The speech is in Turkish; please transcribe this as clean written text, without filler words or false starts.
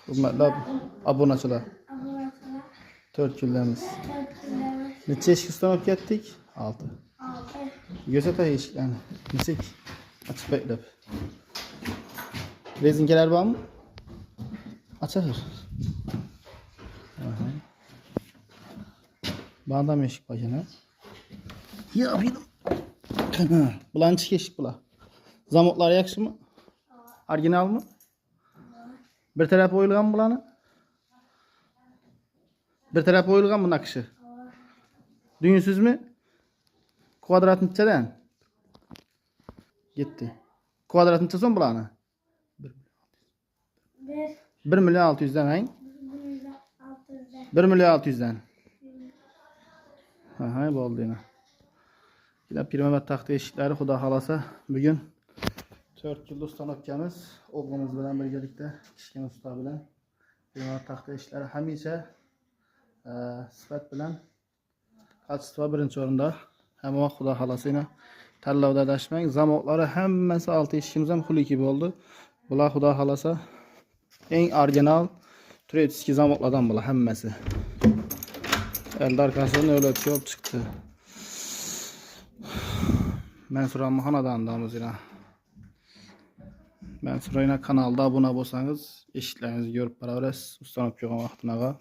Hürmetli abonaçılar. 4 gündemiz. Neçe eşkistan öp getdik? 6. Gözetə eşiklərini. Nesik? Açıp beklep. Rezinkeler var mı? Açılır. Bağdam eşik başına. Ya benim. Bulan çık eşik bula. Zamotlar yakşı mı? Orijinal mı? Bir tarafı oyulgan mı bulanı? Bir tarafı oyulgan mı nakışı? Düğünsüz mü? Kvadrat neçeden? Gitti. Kvadrat neçe son bulanı? 1.600.000'den hayn? 1.600.000'den. Aha, oldu yine. Yine Pirmemet taxta eşikleri Xuda halasa bugün 4 yıl ustan öpkemiz oğlumuz bilen birlikte kişkin usta bilen Pirmemet taxta eşikleri hemice sıfat bilen kaçıstva birinci orunda hem o Xuda halasıyla tallavda daşmayın zamokları hemmesi 6 eşikimizden huli gibi oldu. Bula Xuda halasa en orijinal türetiski zamoklardan bula hemmesi. Elde arkasından öyle çok çıktı. Mansur Ammaxanadandanız yine. Mansur yine kanalda abone olsanız eşitlerinizi görüp beraber ustanıp yoğun vaxtına.